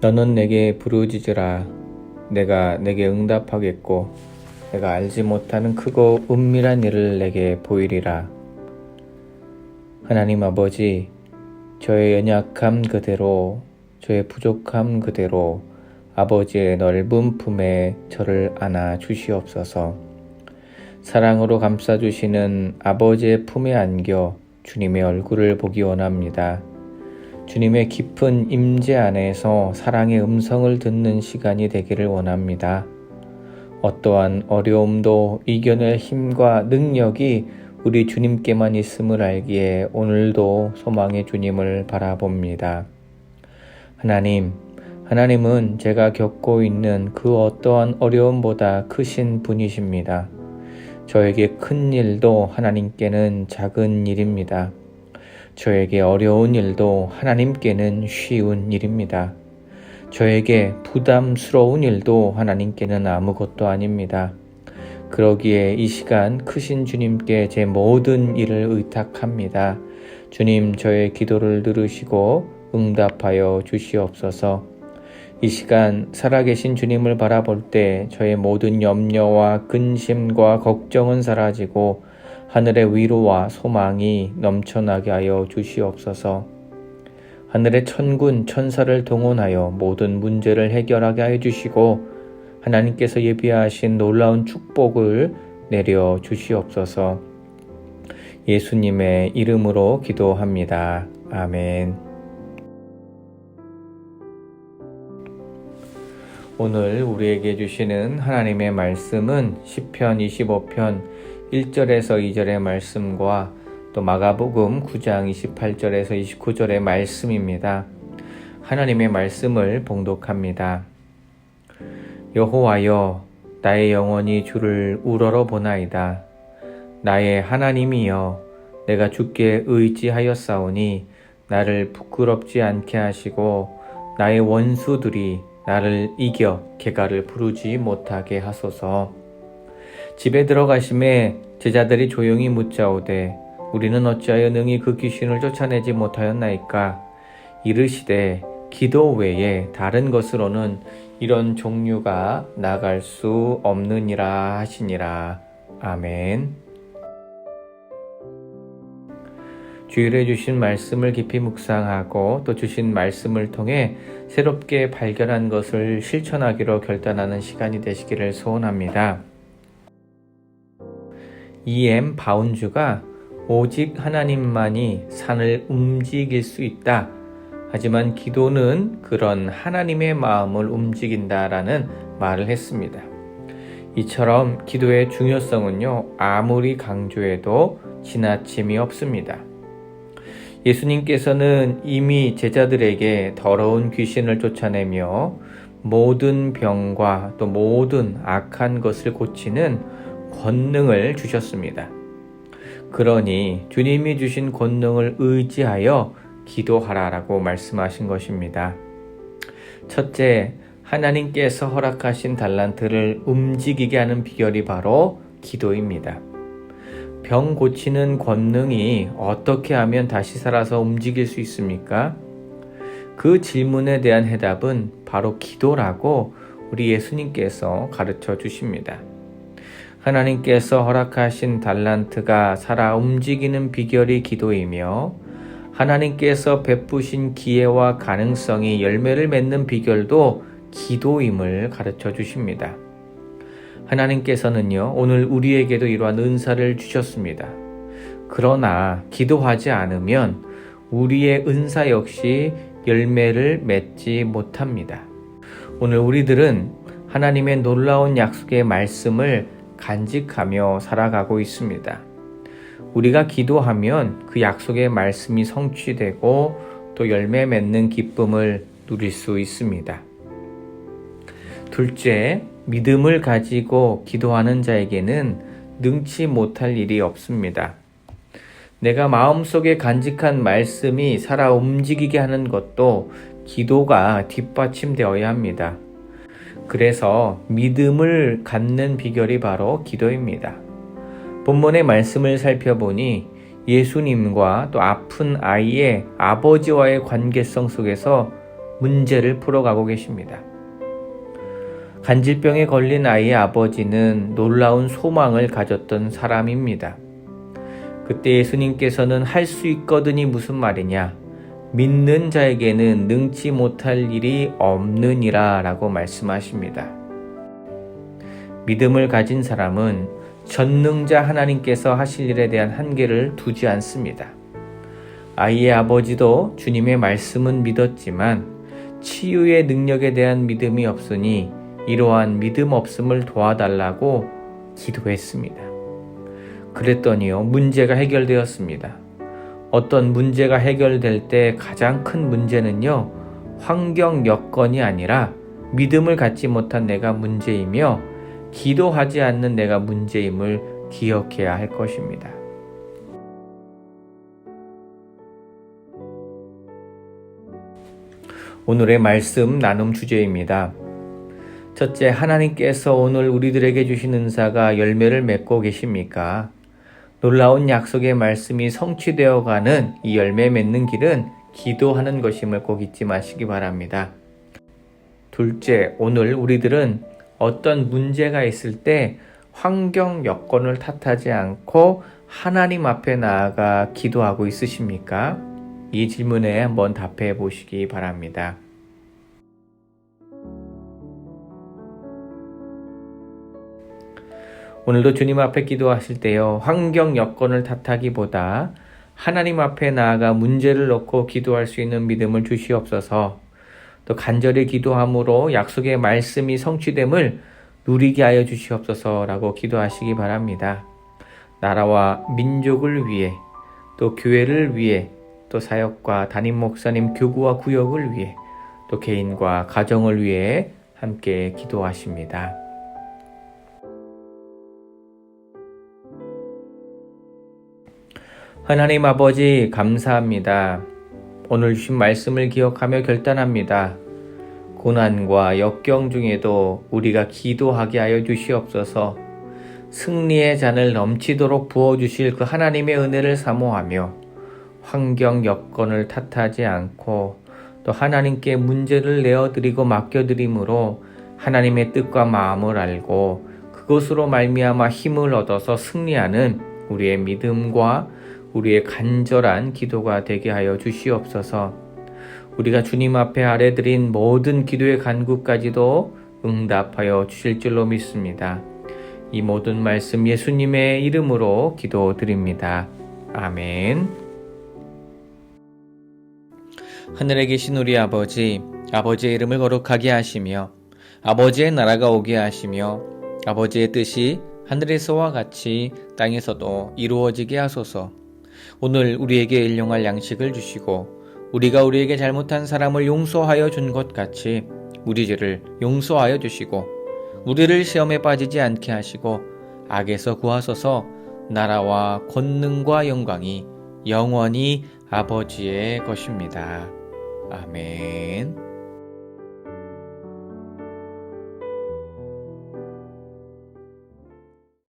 너는 내게 부르짖으라. 내가 내게 응답하겠고 내가 알지 못하는 크고 은밀한 일을 내게 보이리라. 하나님 아버지, 저의 연약함 그대로, 저의 부족함 그대로 아버지의 넓은 품에 저를 안아 주시옵소서. 사랑으로 감싸주시는 아버지의 품에 안겨 주님의 얼굴을 보기 원합니다. 주님의 깊은 임재 안에서 사랑의 음성을 듣는 시간이 되기를 원합니다. 어떠한 어려움도 이겨낼 힘과 능력이 우리 주님께만 있음을 알기에 오늘도 소망의 주님을 바라봅니다. 하나님은 제가 겪고 있는 그 어떠한 어려움보다 크신 분이십니다. 저에게 큰 일도 하나님께는 작은 일입니다. 저에게 어려운 일도 하나님께는 쉬운 일입니다. 저에게 부담스러운 일도 하나님께는 아무것도 아닙니다. 그러기에 이 시간 크신 주님께 제 모든 일을 의탁합니다. 주님, 저의 기도를 들으시고 응답하여 주시옵소서. 이 시간 살아계신 주님을 바라볼 때 저의 모든 염려와 근심과 걱정은 사라지고 하늘의 위로와 소망이 넘쳐나게 하여 주시옵소서. 하늘의 천군 천사를 동원하여 모든 문제를 해결하게 하여 주시고 하나님께서 예비하신 놀라운 축복을 내려 주시옵소서. 예수님의 이름으로 기도합니다. 아멘. 오늘 우리에게 주시는 하나님의 말씀은 시편 25편 1절에서 2절의 말씀과 또 마가복음 9장 28절에서 29절의 말씀입니다. 하나님의 말씀을 봉독합니다. 여호와여, 나의 영혼이 주를 우러러 보나이다. 나의 하나님이여, 내가 주께 의지하였사오니 나를 부끄럽지 않게 하시고 나의 원수들이 나를 이겨 개가를 부르지 못하게 하소서. 집에 들어가심에 제자들이 조용히 묻자오되 우리는 어찌하여 능히 그 귀신을 쫓아내지 못하였나이까? 이르시되 기도 외에 다른 것으로는 이런 종류가 나갈 수 없느니라 하시니라. 아멘. 주일에 주신 말씀을 깊이 묵상하고 또 주신 말씀을 통해 새롭게 발견한 것을 실천하기로 결단하는 시간이 되시기를 소원합니다. E.M. 바운주가 오직 하나님만이 산을 움직일 수 있다. 하지만 기도는 그런 하나님의 마음을 움직인다라는 말을 했습니다. 이처럼 기도의 중요성은요, 아무리 강조해도 지나침이 없습니다. 예수님께서는 이미 제자들에게 더러운 귀신을 쫓아내며 모든 병과 또 모든 악한 것을 고치는 권능을 주셨습니다. 그러니 주님이 주신 권능을 의지하여 기도하라라고 말씀하신 것입니다. 첫째, 하나님께서 허락하신 달란트를 움직이게 하는 비결이 바로 기도입니다. 병 고치는 권능이 어떻게 하면 다시 살아서 움직일 수 있습니까? 그 질문에 대한 해답은 바로 기도라고 우리 예수님께서 가르쳐 주십니다. 하나님께서 허락하신 달란트가 살아 움직이는 비결이 기도이며 하나님께서 베푸신 기회와 가능성이 열매를 맺는 비결도 기도임을 가르쳐 주십니다. 하나님께서는요, 오늘 우리에게도 이러한 은사를 주셨습니다. 그러나 기도하지 않으면 우리의 은사 역시 열매를 맺지 못합니다. 오늘 우리들은 하나님의 놀라운 약속의 말씀을 간직하며 살아가고 있습니다. 우리가 기도하면 그 약속의 말씀이 성취되고 또 열매 맺는 기쁨을 누릴 수 있습니다. 둘째, 믿음을 가지고 기도하는 자에게는 능치 못할 일이 없습니다. 내가 마음속에 간직한 말씀이 살아 움직이게 하는 것도 기도가 뒷받침되어야 합니다. 그래서 믿음을 갖는 비결이 바로 기도입니다. 본문의 말씀을 살펴보니 예수님과 또 아픈 아이의 아버지와의 관계성 속에서 문제를 풀어가고 계십니다. 간질병에 걸린 아이의 아버지는 놀라운 소망을 가졌던 사람입니다. 그때 예수님께서는 할 수 있거든이 무슨 말이냐? 믿는 자에게는 능치 못할 일이 없느니라 라고 말씀하십니다. 믿음을 가진 사람은 전능자 하나님께서 하실 일에 대한 한계를 두지 않습니다. 아이의 아버지도 주님의 말씀은 믿었지만 치유의 능력에 대한 믿음이 없으니 이러한 믿음 없음을 도와달라고 기도했습니다. 그랬더니요, 문제가 해결되었습니다. 어떤 문제가 해결될 때 가장 큰 문제는요, 환경 여건이 아니라 믿음을 갖지 못한 내가 문제이며 기도하지 않는 내가 문제임을 기억해야 할 것입니다. 오늘의 말씀 나눔 주제입니다. 첫째, 하나님께서 오늘 우리들에게 주신 은사가 열매를 맺고 계십니까? 놀라운 약속의 말씀이 성취되어가는 이 열매 맺는 길은 기도하는 것임을 꼭 잊지 마시기 바랍니다. 둘째, 오늘 우리들은 어떤 문제가 있을 때 환경 여건을 탓하지 않고 하나님 앞에 나아가 기도하고 있으십니까? 이 질문에 한번 답해 보시기 바랍니다. 오늘도 주님 앞에 기도하실 때요, 환경 여건을 탓하기보다 하나님 앞에 나아가 문제를 놓고 기도할 수 있는 믿음을 주시옵소서. 또 간절히 기도함으로 약속의 말씀이 성취됨을 누리게 하여 주시옵소서라고 기도하시기 바랍니다. 나라와 민족을 위해, 또 교회를 위해, 또 사역과 담임 목사님 교구와 구역을 위해, 또 개인과 가정을 위해 함께 기도하십니다. 하나님 아버지, 감사합니다. 오늘 주신 말씀을 기억하며 결단합니다. 고난과 역경 중에도 우리가 기도하게 하여 주시옵소서. 승리의 잔을 넘치도록 부어주실 그 하나님의 은혜를 사모하며 환경 여건을 탓하지 않고 또 하나님께 문제를 내어드리고 맡겨드림으로 하나님의 뜻과 마음을 알고 그것으로 말미암아 힘을 얻어서 승리하는 우리의 믿음과 우리의 간절한 기도가 되게 하여 주시옵소서. 우리가 주님 앞에 아뢰드린 모든 기도의 간구까지도 응답하여 주실 줄로 믿습니다. 이 모든 말씀 예수님의 이름으로 기도드립니다. 아멘. 하늘에 계신 우리 아버지, 아버지의 이름을 거룩하게 하시며 아버지의 나라가 오게 하시며 아버지의 뜻이 하늘에서와 같이 땅에서도 이루어지게 하소서. 오늘 우리에게 일용할 양식을 주시고 우리가 우리에게 잘못한 사람을 용서하여 준 것 같이 우리 죄를 용서하여 주시고 우리를 시험에 빠지지 않게 하시고 악에서 구하소서. 나라와 권능과 영광이 영원히 아버지의 것입니다. 아멘.